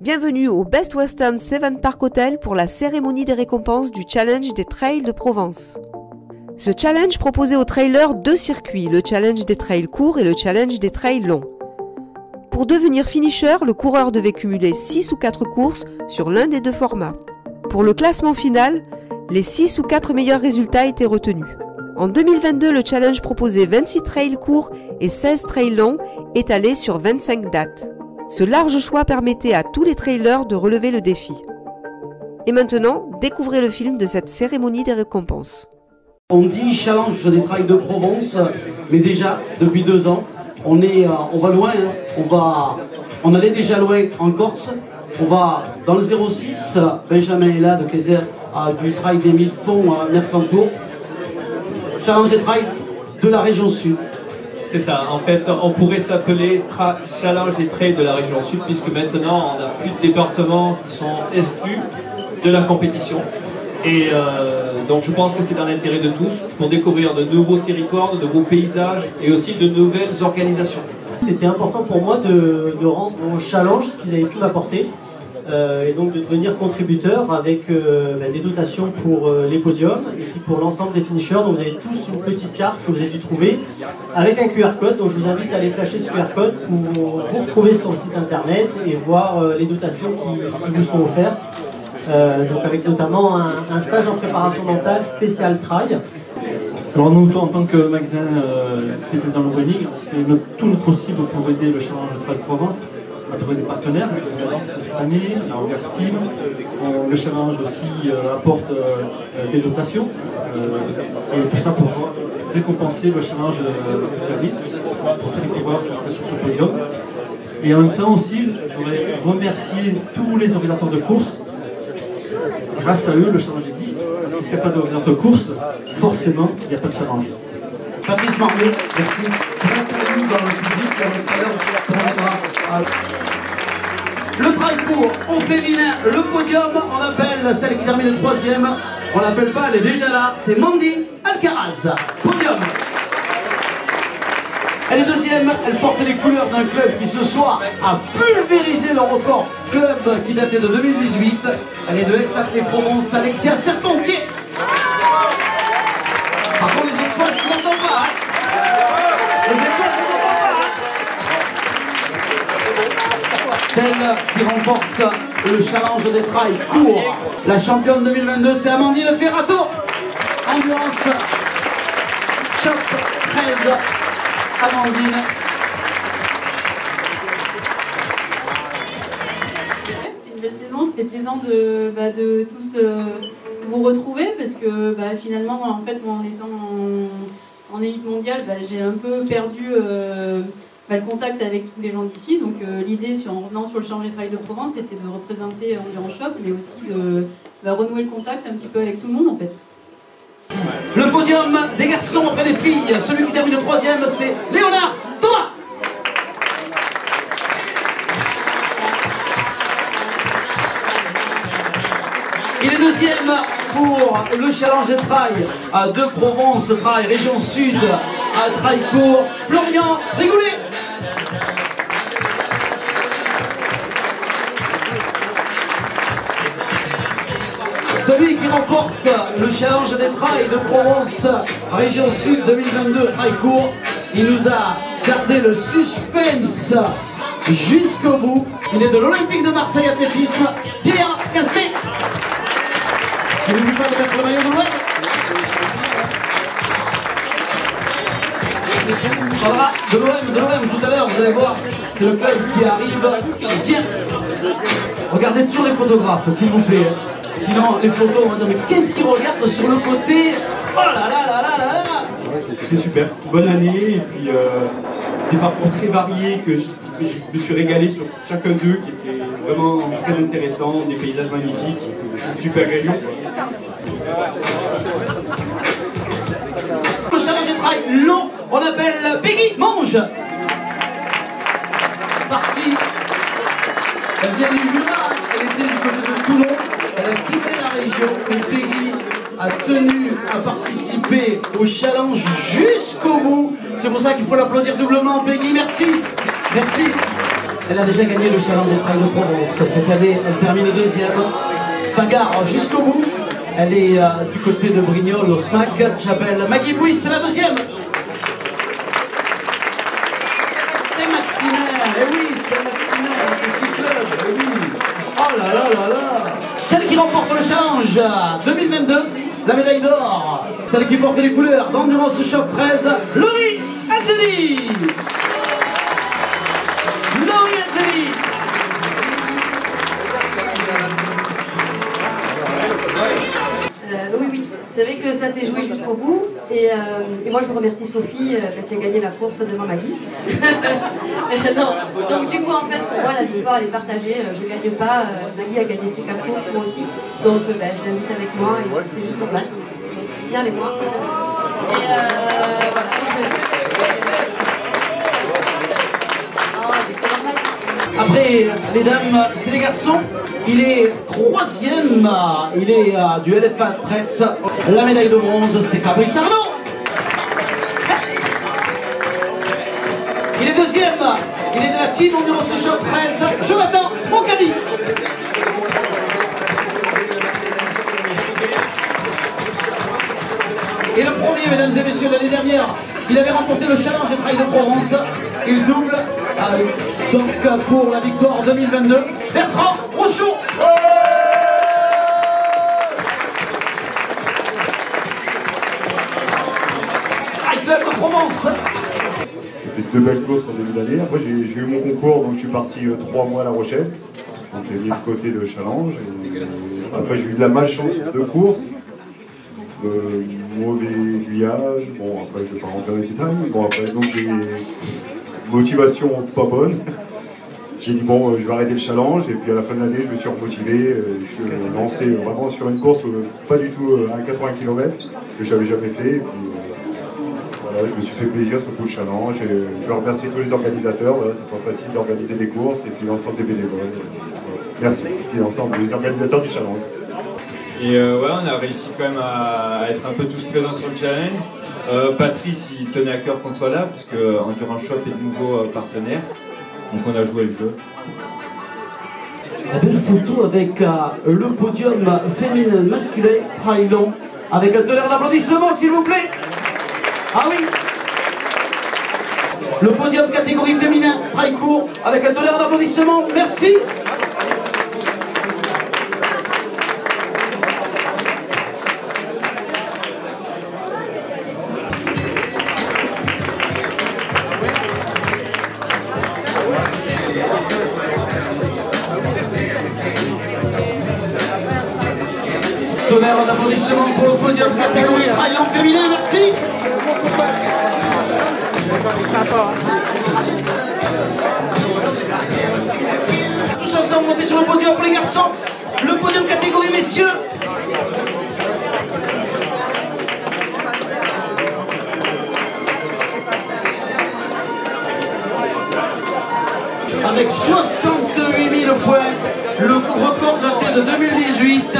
Bienvenue au Best Western Seven Park Hotel pour la cérémonie des récompenses du Challenge des Trails de Provence. Ce challenge proposait aux trailers deux circuits, le Challenge des trails courts et le Challenge des trails longs. Pour devenir finisher, le coureur devait cumuler 6 ou 4 courses sur l'un des deux formats. Pour le classement final, les 6 ou 4 meilleurs résultats étaient retenus. En 2022, le challenge proposait 26 trails courts et 16 trails longs étalés sur 25 dates. Ce large choix permettait à tous les trailers de relever le défi. Et maintenant, découvrez le film de cette cérémonie des récompenses. On dit challenge des trails de Provence, mais déjà depuis 2 ans, on va loin. On allait déjà loin en Corse. On va dans le 06, Benjamin est là de Kayser, du trail des 1000 fonds à Mercantour. Challenge des trails de la région sud. C'est ça, en fait on pourrait s'appeler Challenge des trails de la région sud, puisque maintenant on n'a plus de départements qui sont exclus de la compétition. Et donc je pense que c'est dans l'intérêt de tous pour découvrir de nouveaux territoires, de nouveaux paysages et aussi de nouvelles organisations. C'était important pour moi de rendre au challenge ce qu'il avait pu m'apporter et donc de devenir contributeur avec des dotations pour les podiums et puis pour l'ensemble des finishers. Donc vous avez tous une petite carte que vous avez dû trouver avec un QR code. Donc je vous invite à aller flasher ce QR code pour vous retrouver sur le site internet et voir les dotations qui vous sont offertes. Donc avec notamment un stage en préparation mentale spécial trail. Alors nous, en tant que magasin spécialisé dans le running, on fait tout le possible pour aider le Challenge Trail de Provence à trouver des partenaires. Cette année, la Regard Steam, le Challenge aussi apporte des dotations, et tout ça pour récompenser le Challenge de David, pour tous les coureurs qui sont sur ce podium. Et en même temps aussi, je voudrais remercier tous les organisateurs de courses. Grâce à eux, le challenge existe. Parce qu'il n'y a pas d'organisateur de course, forcément, il n'y a pas de challenge. Patrice Marmé, merci. Reste avec nous dans le public, tout à l'heure, on reviendra. Le trail court au féminin, le podium, on appelle celle qui termine le 3e. On l'appelle pas, elle est déjà là, c'est Mandy Alcaraz. Podium. Elle est 2e, elle porte les couleurs d'un club qui ce soir a pulvérisé le record club qui datait de 2018. Elle est de Aix-Athlée-Provence, Alexia Serpentier. Par contre les étoiles, je ne vous entends pas. Les étoiles, je ne vous entends pas. Celle qui remporte le challenge des trails courts. La championne 2022, c'est Amandine Ferrato. Endurance Shop 13. Amandine. C'était une belle saison, c'était plaisant de tous vous retrouver parce que finalement, en fait, moi, en étant en élite mondiale, j'ai un peu perdu le contact avec tous les gens d'ici. Donc l'idée, en revenant sur le Challenge des Trails de Provence, c'était de représenter Endurance Shop, mais aussi de renouer le contact un petit peu avec tout le monde, en fait. Le podium des garçons après les filles. Celui qui termine le 3e, c'est Léonard Thomas. Il est 2e pour le challenge des trails de Provence, trail région sud, trail court, Florian Rigoulet. Celui qui remporte le challenge des trails de Provence, région sud 2022, trail court, il nous a gardé le suspense jusqu'au bout. Il est de l'Olympique de Marseille athlétisme, Pierre Castet. Il n'oublie pas de mettre le maillot de l'OM. On parlera de l'OM tout à l'heure, vous allez voir, c'est le club qui arrive bien. Regardez toujours les photographes, s'il vous plaît. Sinon, les photos, on va dire, mais qu'est-ce qu'ils regardent sur le côté? Oh là là là là là là! C'était super, bonne année, et puis des parcours très variés que je me suis régalé sur chacun d'eux, qui étaient vraiment très intéressants, des paysages magnifiques, une super région. Le challenge des trails long, on appelle Peggy Monge. Partie, elle vient du Jura, elle était du côté de Toulon. Elle a quitté la région et Peggy a tenu à participer au challenge jusqu'au bout. C'est pour ça qu'il faut l'applaudir doublement, Peggy. Merci. Merci. Elle a déjà gagné le challenge des trails de Provence. Cette année, elle termine deuxième. Bagarre jusqu'au bout. Elle est du côté de Brignoles au SMAC. J'appelle Maggie Bouy, c'est la deuxième. C'est Maximaire, eh oui, c'est Maximaire, le petit club, eh oui. Oh là là là là. Celle qui remporte le challenge 2022, la médaille d'or. Celle qui porte les couleurs d'Endurance Choc 13, Laurie Anthony. Laurie Anthony. Oui, c'est vrai que ça s'est joué jusqu'au bout. Et moi, je remercie Sophie qui a gagné la course devant Maggie. Non, donc du coup, en fait, pour moi, la victoire, elle est partagée. Je ne gagne pas. Maggie a gagné ses 4 courses, moi aussi. Donc, je l'invite avec moi et c'est juste normal. Viens avec moi. Et voilà. Après les dames, c'est les garçons. Il est troisième. Il est du LFA Pretz. La médaille de bronze, c'est Fabrice Arnaud. Il est deuxième. Il est de la team Endurance Choc 13. Jonathan Moncadi. Et le premier, mesdames et messieurs, l'année dernière, il avait remporté le challenge des trails de Provence. Il double donc pour la victoire 2022. Bertrand Rochon. Trail Club de Provence. J'ai fait 2 belles courses en début d'année. Après, j'ai eu mon concours, donc je suis parti 3 mois à La Rochelle. Donc j'ai mis de côté le challenge. Après, j'ai eu de la malchance de course. Mauvais aiguillage, bon après je ne vais pas rentrer dans les détails, bon après donc j'ai motivation pas bonne, j'ai dit bon je vais arrêter le challenge et puis à la fin de l'année je me suis remotivé, je suis lancé vraiment sur une course pas du tout à 80 km que j'avais jamais fait et puis voilà je me suis fait plaisir sur tout le challenge et je veux remercier tous les organisateurs, voilà, c'est pas facile d'organiser des courses et puis l'ensemble des bénévoles, merci et l'ensemble des organisateurs du challenge. Et ouais, on a réussi quand même à être un peu tous présents sur le challenge. Patrice, il tenait à cœur qu'on soit là, parce que Endurance Shop est de nouveau partenaire. Donc on a joué le jeu. La belle photo avec le podium féminin masculin Praillon, avec un tonnerre d'applaudissements s'il vous plaît. Ah oui. Le podium catégorie féminin Praille-Court, avec un tonnerre d'applaudissements, merci. Tonnerre d'applaudissements pour le podium catégorie Traillant féminin, merci. Tous ensemble, montez sur le podium pour les garçons. Le podium catégorie messieurs. Avec 68 000 points, le record daté de 2018.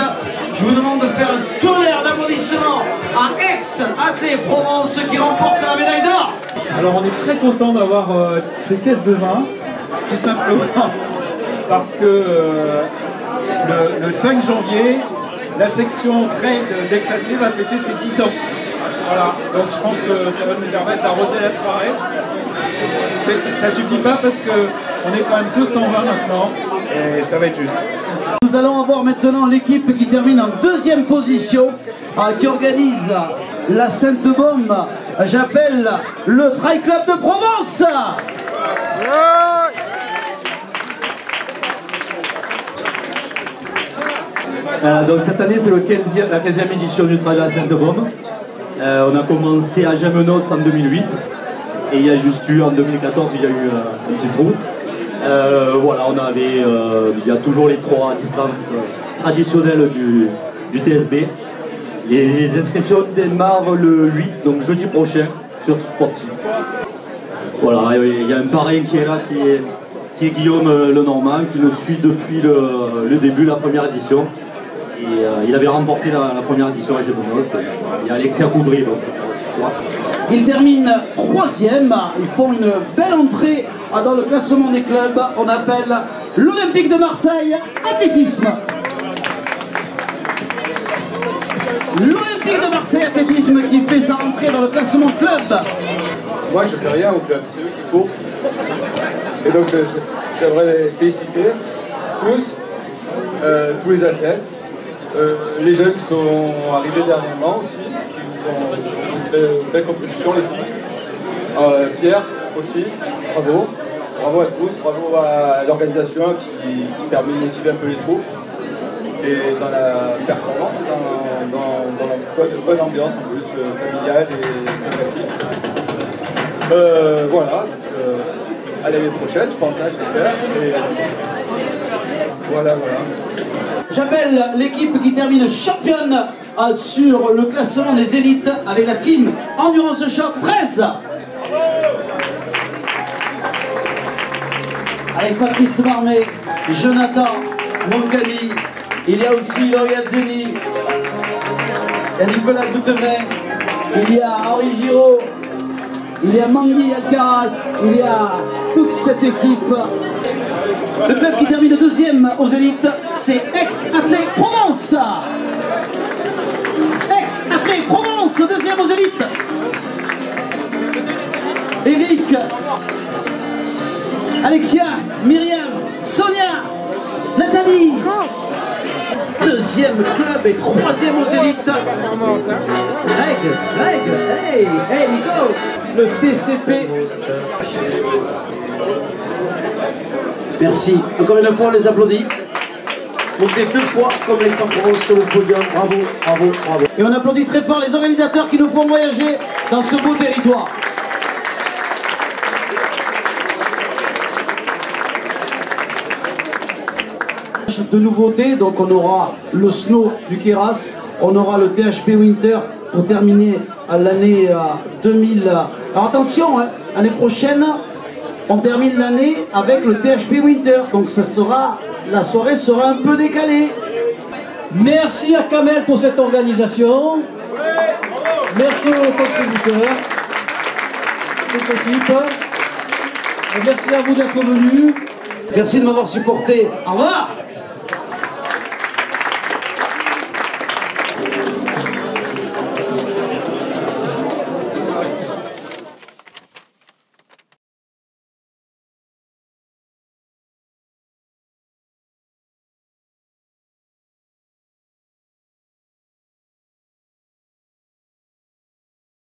Je vous demande de faire un tonnerre d'applaudissements à ex-Athlée Provence qui remporte la médaille d'or. Alors on est très content d'avoir ces caisses de vin, tout simplement parce que le 5 janvier, la section trail d'ex-Athlée va fêter ses 10 ans. Voilà, donc je pense que ça va nous permettre d'arroser la soirée. Mais ça suffit pas parce qu'on est quand même tous en vin maintenant et ça va être juste. Nous allons avoir maintenant l'équipe qui termine en deuxième position, qui organise la Sainte-Baume. J'appelle le Trail Club de Provence. Donc cette année c'est la 15e édition du Trail de la Sainte-Baume. On a commencé à Gémenos en 2008 et il y a juste eu en 2014 il y a eu un petit trou. Voilà, il y a toujours les 3 distances traditionnelles du TSB. Les inscriptions démarrent le 8, donc jeudi prochain, sur Sportif. Voilà, il y a un parrain qui est là, qui est Guillaume Lenormand, qui nous suit depuis le début de la première édition. Et il avait remporté la première édition à Gémenos. Il y a Alexia Coubry. Donc, ils terminent 3e, ils font une belle entrée dans le classement des clubs, on appelle l'Olympique de Marseille Athlétisme. L'Olympique de Marseille Athlétisme qui fait sa rentrée dans le classement club. Moi je fais rien au club, c'est eux qui courent. Et donc j'aimerais les féliciter tous les athlètes, les jeunes qui sont arrivés dernièrement aussi, qui nous ont fait une belle contribution, les filles. Pierre aussi, bravo. Bravo à tous, bravo à l'organisation qui permet de motiver un peu les troupes. Et dans la performance, dans la bonne ambiance en plus, familiale et sympathique. Voilà, à l'année prochaine, je pense, j'espère. Et voilà. J'appelle l'équipe qui termine championne sur le classement des élites avec la team Endurance Shop 13. Avec Patrice Marmet, Jonathan Moncani, il y a aussi Lauriane Zeni, il y a Nicolas Goutemet, il y a Henri Giraud, il y a Mandy Alcaraz, il y a toute cette équipe. Le club qui termine deuxième aux élites, c'est Ex-Athlé Provence. Ex-Athlé Provence, deuxième aux élites. Eric, Alexia, Myriam, Sonia, Nathalie. Deuxième club et troisième aux élites. Greg, hey Nico, le TCP. Merci. Encore une fois, on les applaudit. Montez 2 fois comme Aix-en-Provence sur le podium. Bravo. Et on applaudit très fort les organisateurs qui nous font voyager dans ce beau territoire. De nouveautés, donc on aura le Snow du Keras, on aura le THP Winter pour terminer l'année 2000. Alors attention, hein, l'année prochaine, on termine l'année avec le THP Winter, donc ça sera, la soirée sera un peu décalée. Merci à Kamel pour cette organisation. Merci aux contributeurs, toute l'équipe. Merci à vous d'être venus. Merci de m'avoir supporté. Au revoir.